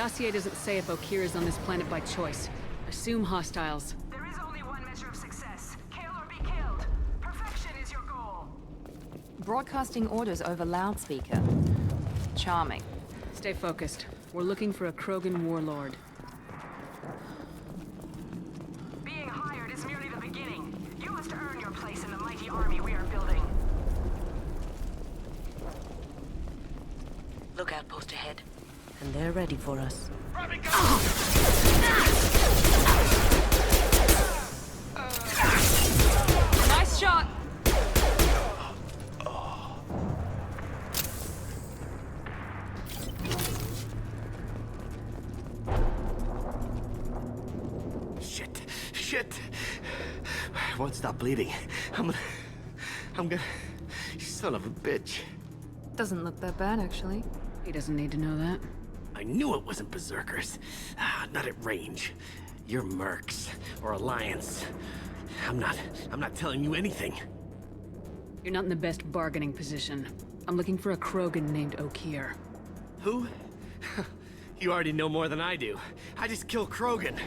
dossier doesn't say if Okeer is on this planet by choice. Assume hostiles. There is only one measure of success. Kill or be killed. Perfection is your goal. Broadcasting orders over loudspeaker. Charming. Stay focused. We're looking for a Krogan warlord. Being hired is merely the beginning. You must earn your place in the mighty army we are building. Look outpost ahead. And they're ready for us. Nice shot! Shit! I won't stop bleeding. I'm gonna... You son of a bitch. Doesn't look that bad, actually. He doesn't need to know that. I knew it wasn't berserkers. Not at range. You're mercs, or Alliance. I'm not telling you anything. You're not in the best bargaining position. I'm looking for a Krogan named Okeer. Who? You already know more than I do. I just kill Krogan.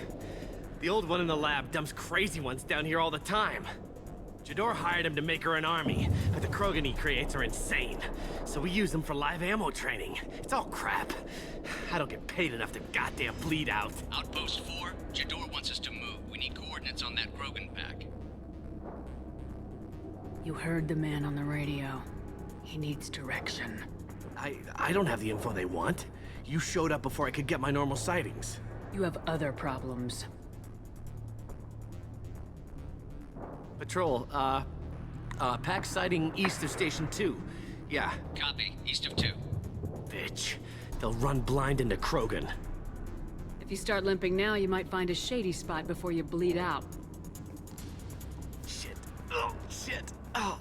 The old one in the lab dumps crazy ones down here all the time. Jador hired him to make her an army, but the Krogan he creates are insane. So we use them for live ammo training. It's all crap. I don't get paid enough to goddamn bleed out. Outpost 4, Jador wants us to move. We need coordinates on that Krogan pack. You heard the man on the radio. He needs direction. I don't have the info they want. You showed up before I could get my normal sightings. You have other problems. Patrol, pack sighting east of Station 2. Yeah. Copy. East of 2. Bitch. They'll run blind into Krogan. If you start limping now, you might find a shady spot before you bleed out. Shit. Oh, shit. Oh.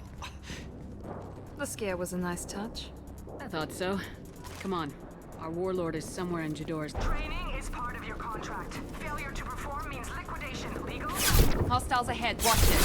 The scare was a nice touch. I thought so. Come on. Our warlord is somewhere in Jador's... Training is part of your contract. Failure to perform means liquidation. Legal? Hostiles ahead, watch it.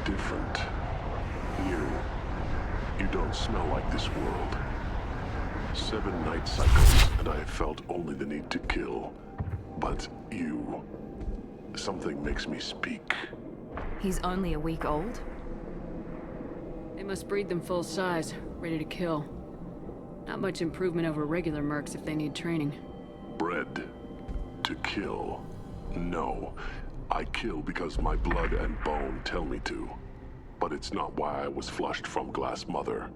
different. You don't smell like this world. 7 night cycles, and I have felt only the need to kill. But you... something makes me speak. He's only a week old? They must breed them full size, ready to kill. Not much improvement over regular mercs if they need training. Bred to kill. No. I kill because my blood and bone tell me to. But it's not why I was flushed from Glass Mother.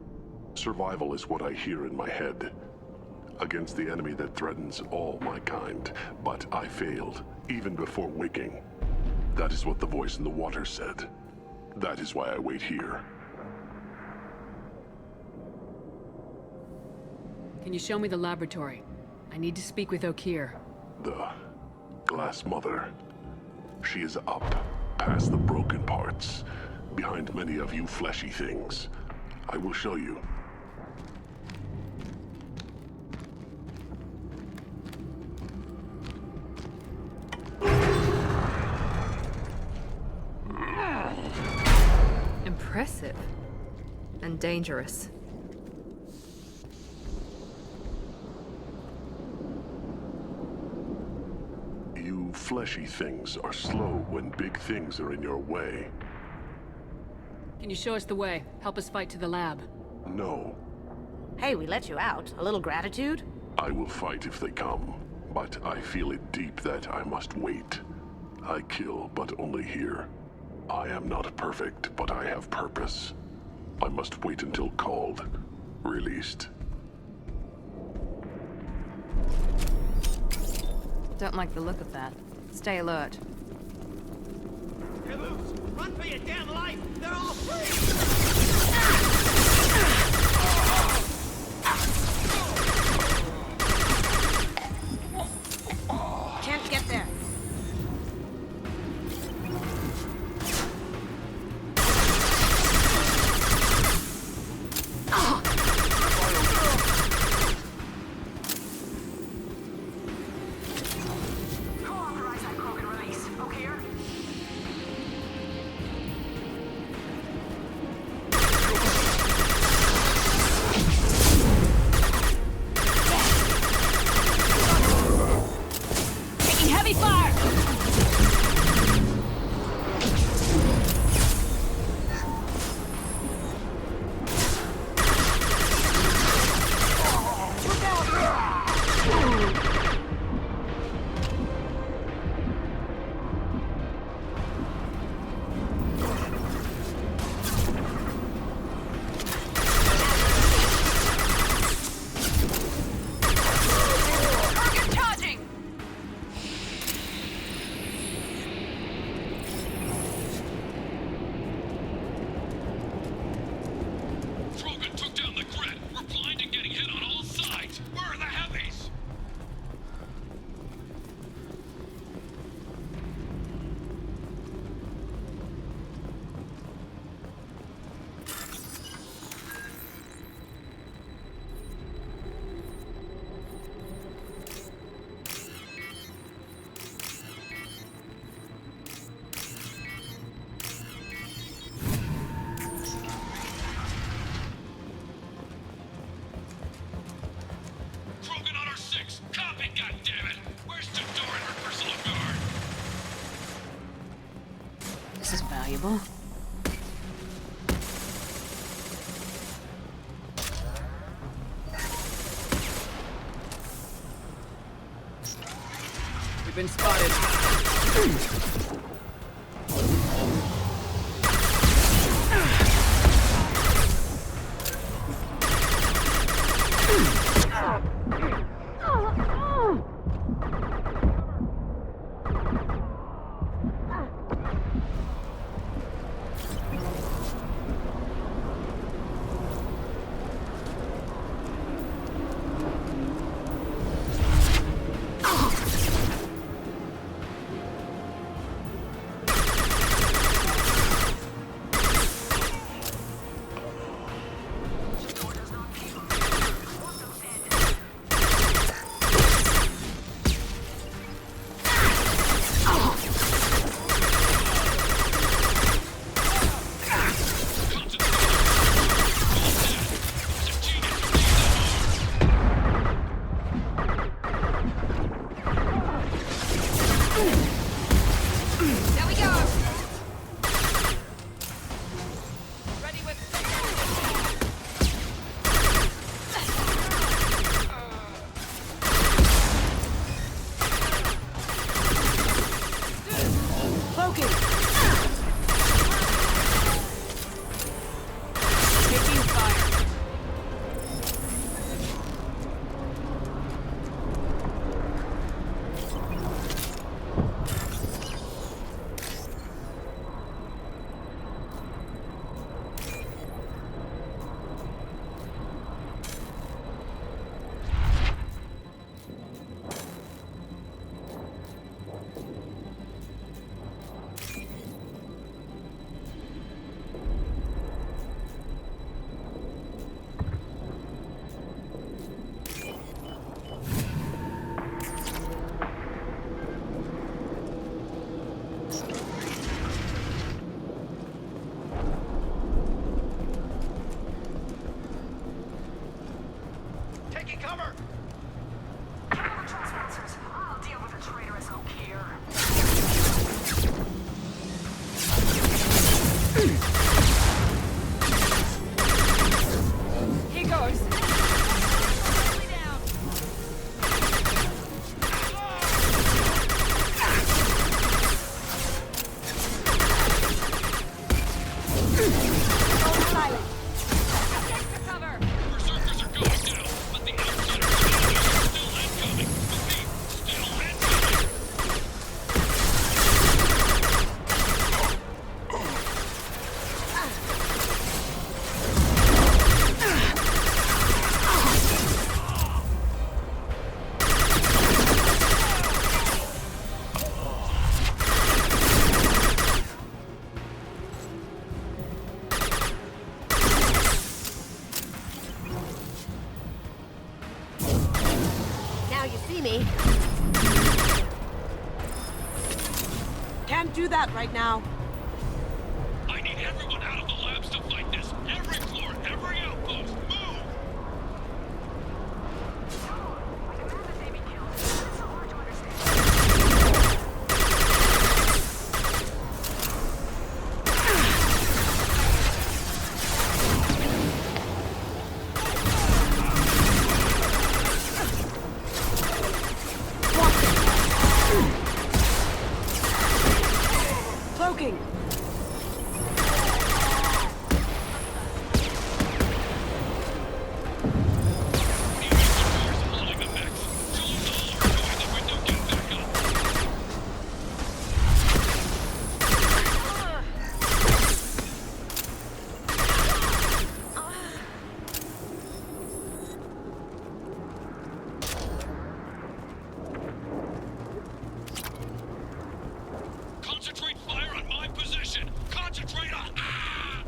Survival is what I hear in my head. Against the enemy that threatens all my kind. But I failed, even before waking. That is what the voice in the water said. That is why I wait here. Can you show me the laboratory? I need to speak with Okeer. The Glass Mother. She is up, past the broken parts, behind many of you fleshy things. I will show you. Impressive. And dangerous. You fleshy things are slow when big things are in your way. Can you show us the way? Help us fight to the lab. No, Hey, we let you out. A little gratitude? I will fight if they come, but I feel it deep that I must wait. I kill, but only here. I am not perfect, but I have purpose. I must wait until called, released. Don't like the look of that. Stay alert. Caboose, run for your damn life! They're all free! Can't get there. Co-authorize that Krogan release. Okeer? Taking heavy fire! Target charging! Krogan took down the grid. We're blind and getting hit on all sides. Where are the heavies? Krogan on our 6. Copy, goddammit! Where's Jador and her personal guard? This is valuable. We've been spotted. Cloaking! Taking fire. Taking cover! Kill the trespassers. I'll deal with the traitorous Okeer. Here goes. Berserkers are going down, but the outsiders are still incoming. Repeat, still incoming. Now you see me. Can't do that right now. I need everyone out of the labs to fight this. Every floor, every outpost, move! I demand that they be killed. It's so hard to understand. Cloaking! Holding the mix. Tools all are going the window, get back up. Concentrate fire on my position! Concentrate on... Ah!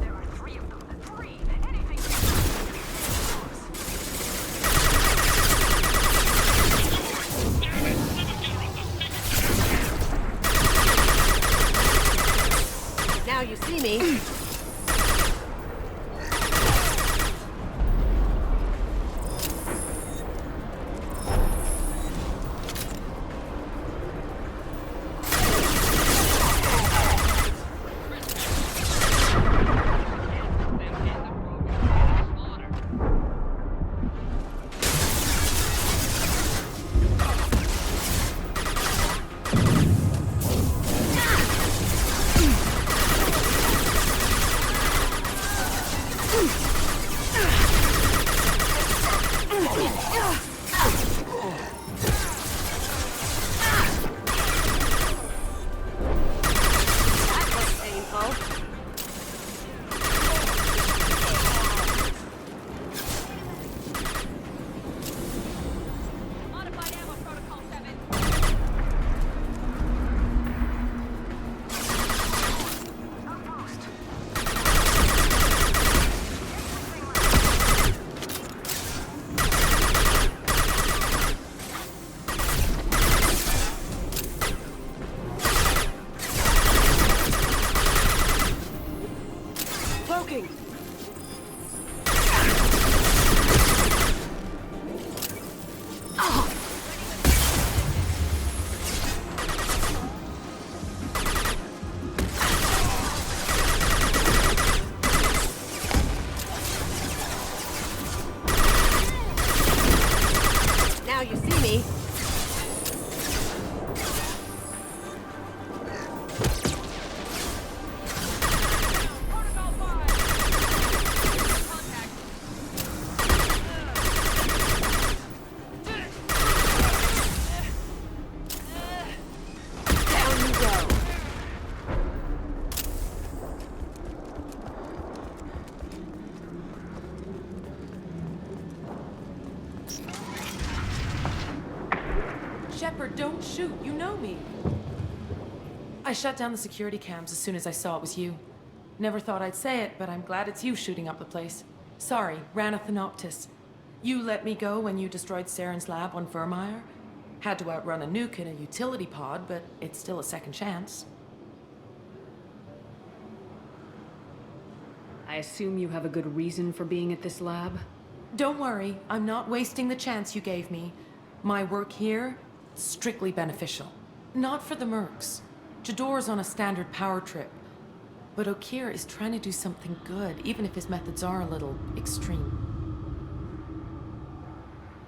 There are three of them. Three! Anything. Damn it! Someone get her off the speaker. Now you see me. Shepard, don't shoot. You know me. I shut down the security cams as soon as I saw it was you. Never thought I'd say it, but I'm glad it's you shooting up the place. Sorry, ran a Thanoptis. You let me go when you destroyed Saren's lab on Vermeer. Had to outrun a nuke in a utility pod, but it's still a second chance. I assume you have a good reason for being at this lab? Don't worry, I'm not wasting the chance you gave me. My work here, strictly beneficial. Not for the mercs. Jador's on a standard power trip. But Okeer is trying to do something good, even if his methods are a little extreme.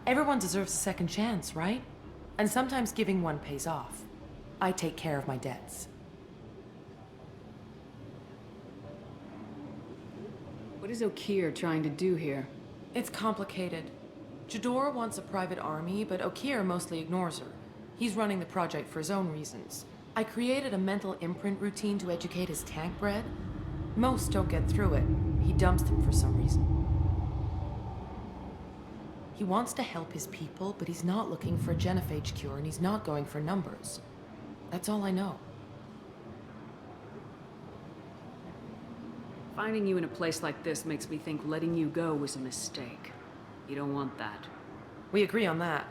Everyone deserves a second chance, right? And sometimes giving one pays off. I take care of my debts. What is Okeer trying to do here? It's complicated. Jador wants a private army, but Okeer mostly ignores her. He's running the project for his own reasons. I created a mental imprint routine to educate his tank bred. Most don't get through it. He dumps them for some reason. He wants to help his people, but he's not looking for a genophage cure, and he's not going for numbers. That's all I know. Finding you in a place like this makes me think letting you go was a mistake. You don't want that. We agree on that.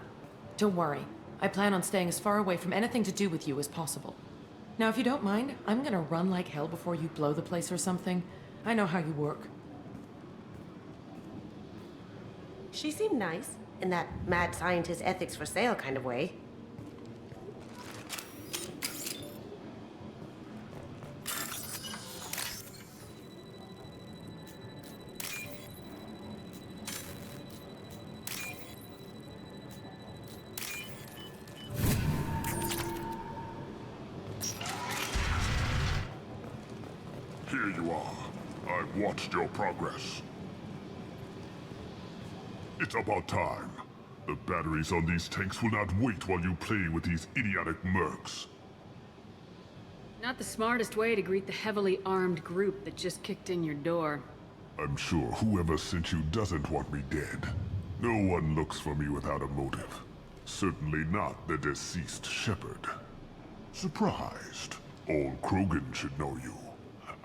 Don't worry. I plan on staying as far away from anything to do with you as possible. Now, if you don't mind, I'm gonna run like hell before you blow the place or something. I know how you work. She seemed nice, in that mad scientist ethics for sale kind of way. Here you are. I've watched your progress. It's about time. The batteries on these tanks will not wait while you play with these idiotic mercs. Not the smartest way to greet the heavily armed group that just kicked in your door. I'm sure whoever sent you doesn't want me dead. No one looks for me without a motive. Certainly not the deceased Shepard. Surprised. Old Krogan should know you.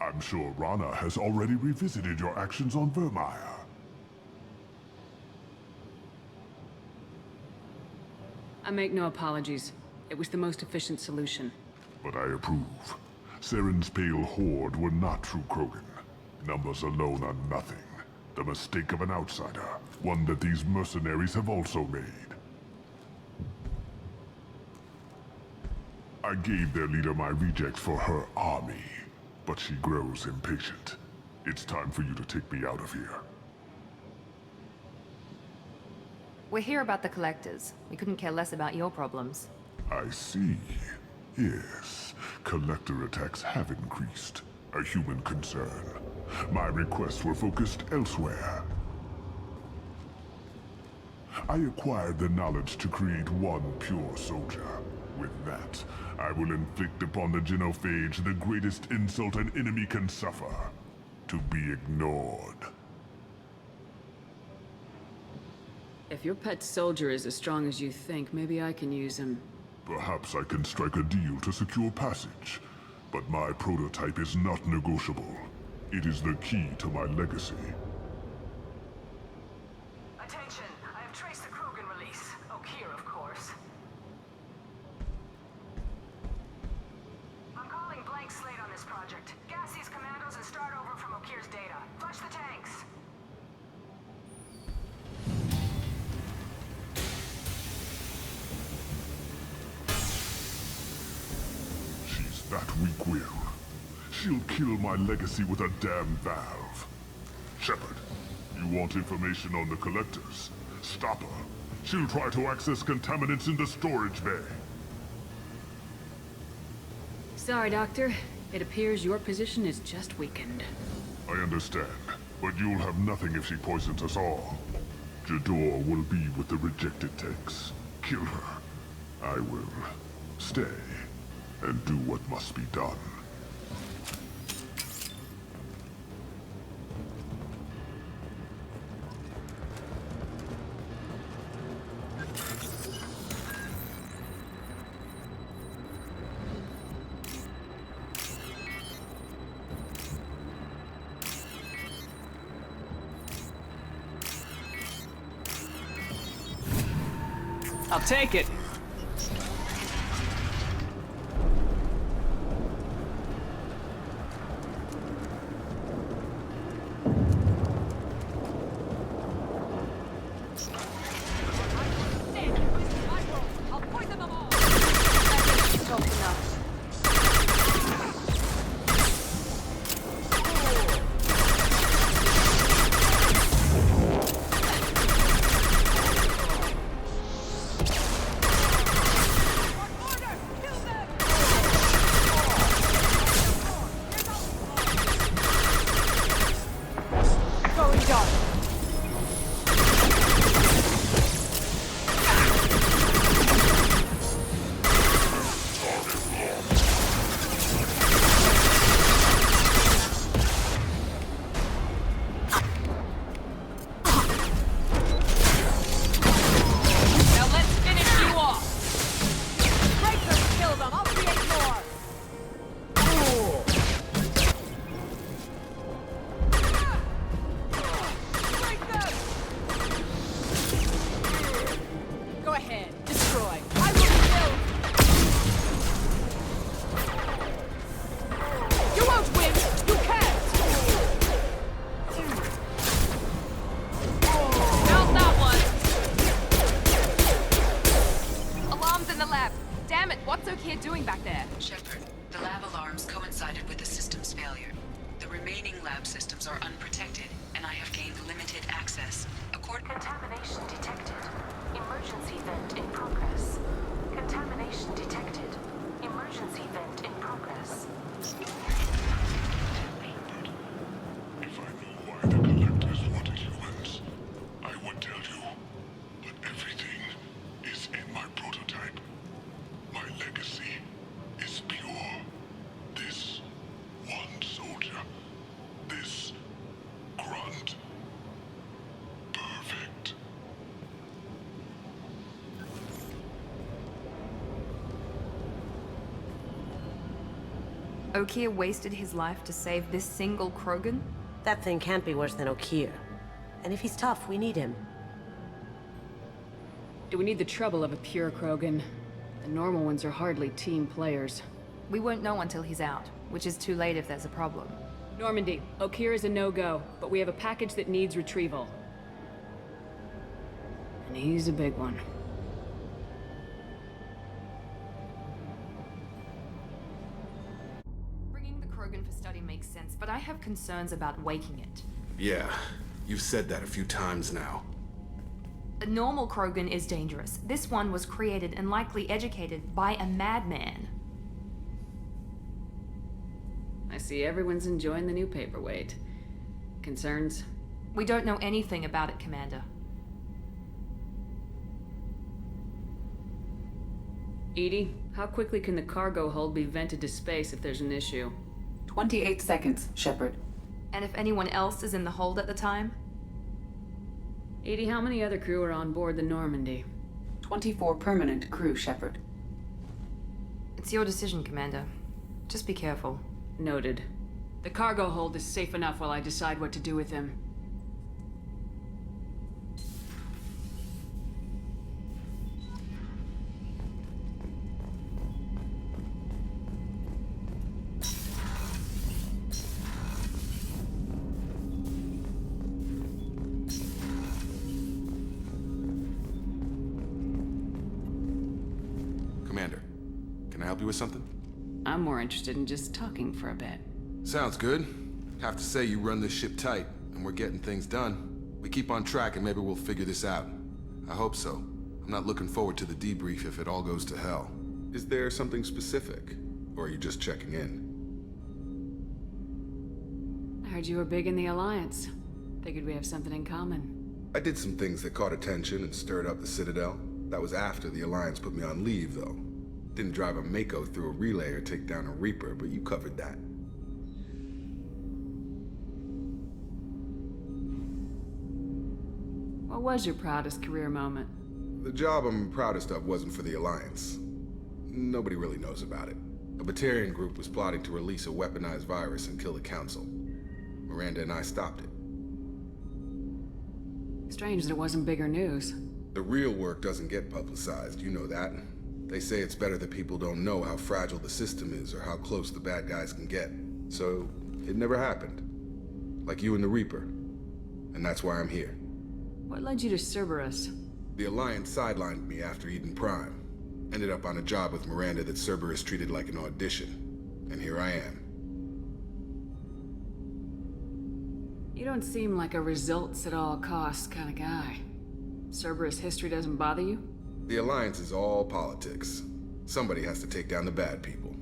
I'm sure Rana has already revisited your actions on Vermeer. I make no apologies. It was the most efficient solution. But I approve. Saren's pale horde were not true Krogan. Numbers alone are nothing. The mistake of an outsider. One that these mercenaries have also made. I gave their leader my rejects for her army. But she grows impatient. It's time for you to take me out of here. We're here about the collectors. We couldn't care less about your problems. I see. Yes, collector attacks have increased. A human concern. My requests were focused elsewhere. I acquired the knowledge to create one pure soldier. With that, I will inflict upon the genophage the greatest insult an enemy can suffer. To be ignored. If your pet soldier is as strong as you think, maybe I can use him. Perhaps I can strike a deal to secure passage. But my prototype is not negotiable. It is the key to my legacy. Attention, I have traced the Krogan release. Okeer, of course. I'm calling blank slate on this project. Gas these commandos and start over from Okeer's data. Flush the tanks. She's that weak-willed. She'll kill my legacy with a damn valve. Shepard, you want information on the collectors? Stop her. She'll try to access contaminants in the storage bay. Sorry, Doctor. It appears your position is just weakened. I understand, but you'll have nothing if she poisons us all. Jador will be with the rejected tanks. Kill her. I will stay and do what must be done. I'll take it. What's Okeer doing back there? Shepard, the lab alarms coincided with the system's failure. The remaining lab systems are unprotected, and I have gained limited access. Contamination detected. Emergency vent in progress. Contamination detected. Emergency vent in progress. If I knew why the Collectors wanted humans, I would tell you. But everything is in my prototype. My legacy is pure. This one soldier. This grunt. Perfect. Okeer wasted his life to save this single Krogan? That thing can't be worse than Okeer. And if he's tough, we need him. Do we need the trouble of a pure Krogan? The normal ones are hardly team players. We won't know until he's out, which is too late if there's a problem. Normandy, Okeer is a no-go, but we have a package that needs retrieval. And he's a big one. Bringing the Krogan for study makes sense, but I have concerns about waking it. Yeah, you've said that a few times now. A normal Krogan is dangerous. This one was created and likely educated by a madman. I see everyone's enjoying the new paperweight. Concerns? We don't know anything about it, Commander. Edie, how quickly can the cargo hold be vented to space if there's an issue? 28 seconds, Shepard. And if anyone else is in the hold at the time? Edie, how many other crew are on board the Normandy? 24 permanent crew, Shepard. It's your decision, Commander. Just be careful. Noted. The cargo hold is safe enough while I decide what to do with him. Commander, can I help you with something? I'm more interested in just talking for a bit. Sounds good. Have to say you run this ship tight, and we're getting things done. We keep on track and maybe we'll figure this out. I hope so. I'm not looking forward to the debrief if it all goes to hell. Is there something specific? Or are you just checking in? I heard you were big in the Alliance. Figured we have something in common. I did some things that caught attention and stirred up the Citadel. That was after the Alliance put me on leave, though. Didn't drive a Mako through a relay or take down a Reaper, but you covered that. What was your proudest career moment? The job I'm proudest of wasn't for the Alliance. Nobody really knows about it. A Batarian group was plotting to release a weaponized virus and kill the Council. Miranda and I stopped it. Strange that it wasn't bigger news. The real work doesn't get publicized, you know that. They say it's better that people don't know how fragile the system is or how close the bad guys can get. So, it never happened. Like you and the Reaper. And that's why I'm here. What led you to Cerberus? The Alliance sidelined me after Eden Prime. Ended up on a job with Miranda that Cerberus treated like an audition. And here I am. You don't seem like a results at all costs kind of guy. Cerberus history doesn't bother you? The Alliance is all politics. Somebody has to take down the bad people.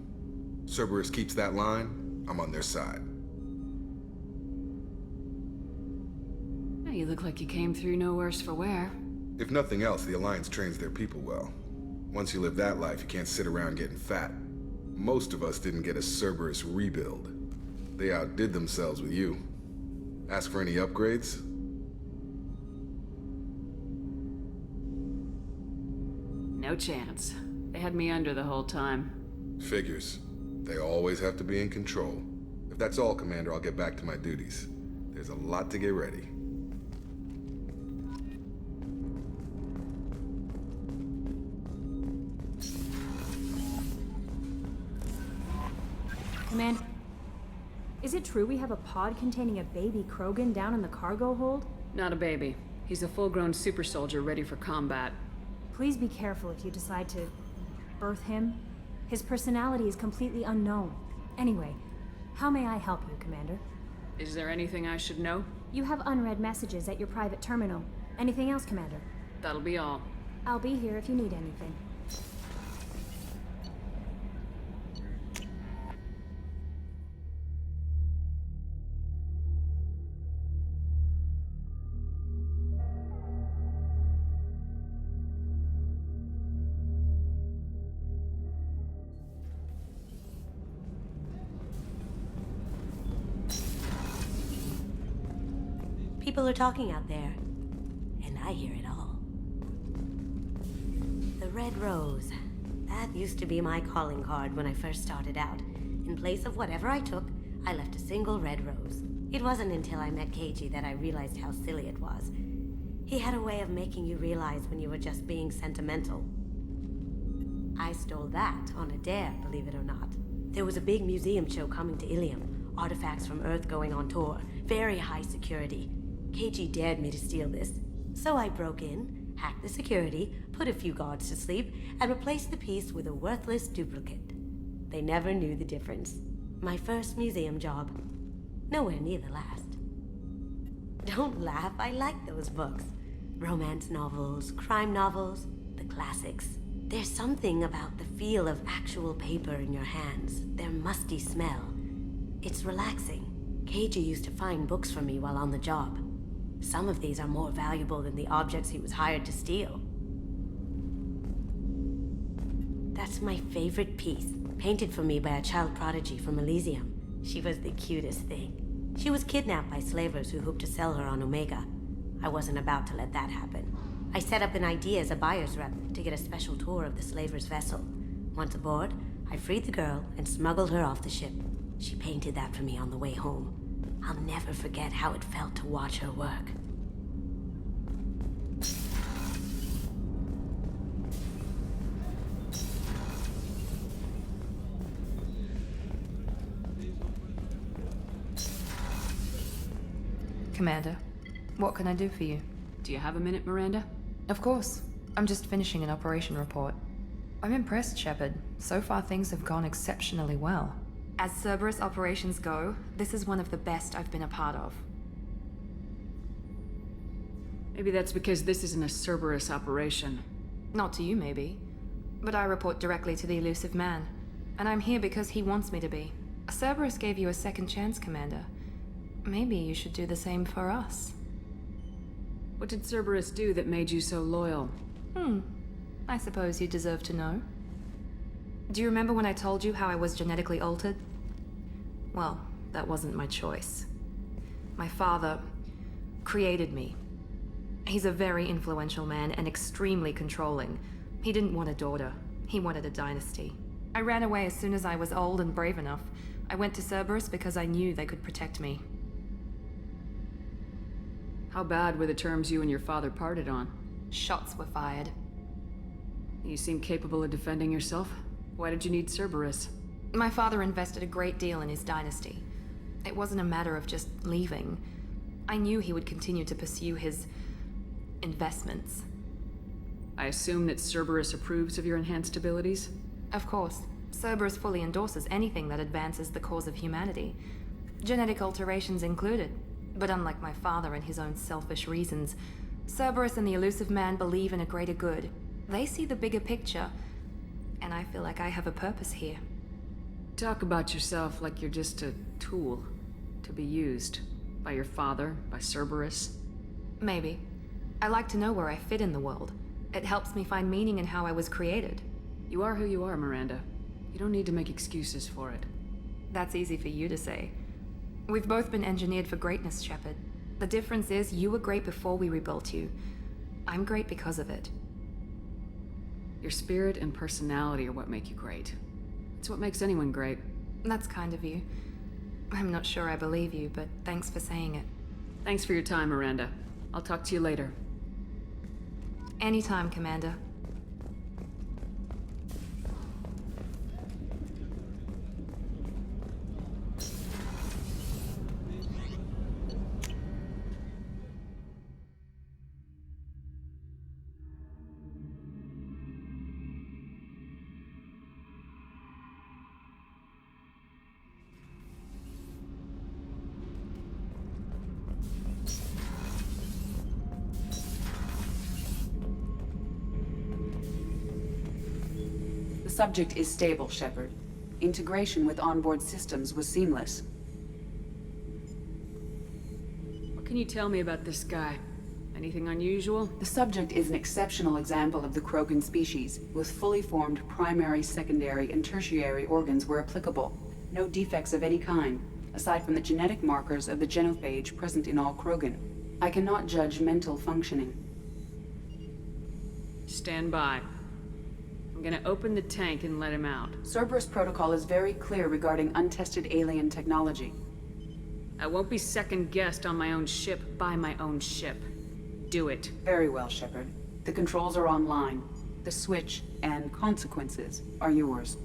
Cerberus keeps that line, I'm on their side. Yeah, you look like you came through no worse for wear. If nothing else, the Alliance trains their people well. Once you live that life, you can't sit around getting fat. Most of us didn't get a Cerberus rebuild. They outdid themselves with you. Ask for any upgrades? No chance. They had me under the whole time. Figures. They always have to be in control. If that's all, Commander, I'll get back to my duties. There's a lot to get ready. Command, is it true we have a pod containing a baby Krogan down in the cargo hold? Not a baby. He's a full-grown super soldier ready for combat. Please be careful if you decide to birth him. His personality is completely unknown. Anyway, how may I help you, Commander? Is there anything I should know? You have unread messages at your private terminal. Anything else, Commander? That'll be all. I'll be here if you need anything. People are talking out there, and I hear it all. The Red Rose. That used to be my calling card when I first started out. In place of whatever I took, I left a single red rose. It wasn't until I met KG that I realized how silly it was. He had a way of making you realize when you were just being sentimental. I stole that on a dare, believe it or not. There was a big museum show coming to Ilium. Artifacts from Earth going on tour. Very high security. KG dared me to steal this. So I broke in, hacked the security, put a few guards to sleep, and replaced the piece with a worthless duplicate. They never knew the difference. My first museum job. Nowhere near the last. Don't laugh, I like those books. Romance novels, crime novels, the classics. There's something about the feel of actual paper in your hands, their musty smell. It's relaxing. KG used to find books for me while on the job. Some of these are more valuable than the objects he was hired to steal. That's my favorite piece, painted for me by a child prodigy from Elysium. She was the cutest thing. She was kidnapped by slavers who hoped to sell her on Omega. I wasn't about to let that happen. I set up an ID as a buyer's rep to get a special tour of the slaver's vessel. Once aboard, I freed the girl and smuggled her off the ship. She painted that for me on the way home. I'll never forget how it felt to watch her work. Commander, what can I do for you? Do you have a minute, Miranda? Of course. I'm just finishing an operation report. I'm impressed, Shepard. So far things have gone exceptionally well. As Cerberus operations go, this is one of the best I've been a part of. Maybe that's because this isn't a Cerberus operation. Not to you, maybe. But I report directly to the elusive man. And I'm here because he wants me to be. Cerberus gave you a second chance, Commander. Maybe you should do the same for us. What did Cerberus do that made you so loyal? I suppose you deserve to know. Do you remember when I told you how I was genetically altered? Well, that wasn't my choice. My father created me. He's a very influential man and extremely controlling. He didn't want a daughter. He wanted a dynasty. I ran away as soon as I was old and brave enough. I went to Cerberus because I knew they could protect me. How bad were the terms you and your father parted on? Shots were fired. You seem capable of defending yourself. Why did you need Cerberus? My father invested a great deal in his dynasty. It wasn't a matter of just leaving. I knew he would continue to pursue his investments. I assume that Cerberus approves of your enhanced abilities? Of course. Cerberus fully endorses anything that advances the cause of humanity. Genetic alterations included. But unlike my father and his own selfish reasons, Cerberus and the Elusive Man believe in a greater good. They see the bigger picture, and I feel like I have a purpose here. Talk about yourself like you're just a tool to be used by your father, by Cerberus. Maybe. I like to know where I fit in the world. It helps me find meaning in how I was created. You are who you are, Miranda. You don't need to make excuses for it. That's easy for you to say. We've both been engineered for greatness, Shepard. The difference is you were great before we rebuilt you. I'm great because of it. Your spirit and personality are what make you great. It's what makes anyone great. That's kind of you. I'm not sure I believe you, but thanks for saying it. Thanks for your time, Miranda. I'll talk to you later. Anytime, Commander. The subject is stable, Shepard. Integration with onboard systems was seamless. What can you tell me about this guy? Anything unusual? The subject is an exceptional example of the Krogan species, with fully formed primary, secondary, and tertiary organs where applicable. No defects of any kind, aside from the genetic markers of the genophage present in all Krogan. I cannot judge mental functioning. Stand by. I'm gonna open the tank and let him out. Cerberus protocol is very clear regarding untested alien technology. I won't be second-guessed on my own ship by my own ship. Do it. Very well, Shepard. The controls are online. The switch and consequences are yours.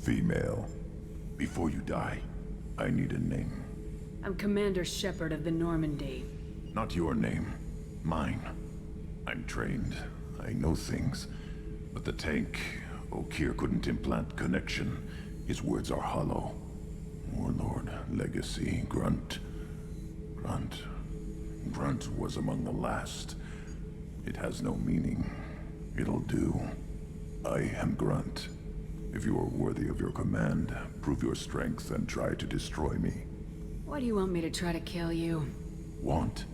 Female. Before you die, I need a name. I'm Commander Shepard of the Normandy. Not your name. Mine. I'm trained. I know things. But the tank, Okeer couldn't implant connection. His words are hollow. Warlord, legacy, Grunt. Grunt was among the last. It has no meaning. It'll do. I am Grunt. If you are worthy of your command, prove your strength and try to destroy me. Why do you want me to try to kill you? Want?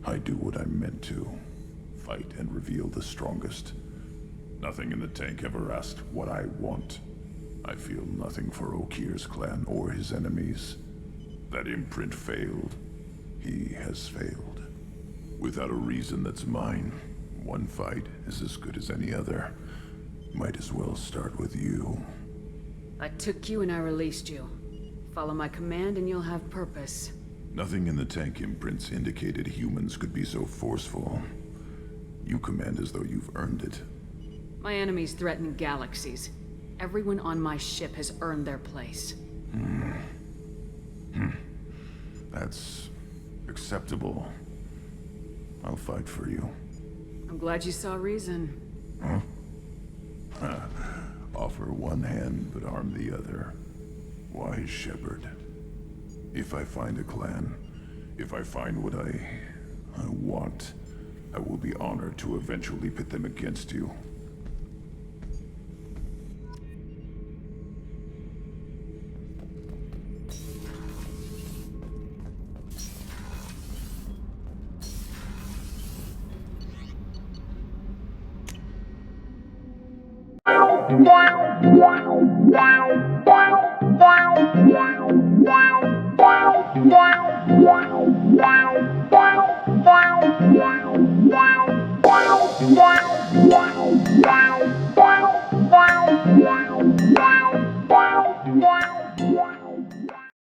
I do what I'm meant to. Fight and reveal the strongest. Nothing in the tank ever asked what I want. I feel nothing for Okeer's clan or his enemies. That imprint failed. He has failed. Without a reason that's mine, one fight is as good as any other. Might as well start with you. I took you and I released you. Follow my command and you'll have purpose. Nothing in the tank imprints indicated humans could be so forceful. You command as though you've earned it. My enemies threaten galaxies. Everyone on my ship has earned their place. That's acceptable. I'll fight for you. I'm glad you saw reason. Huh? Offer one hand, but arm the other. Wise Shepard. If I find a clan, if I find what I want, I will be honored to eventually pit them against you. Wow.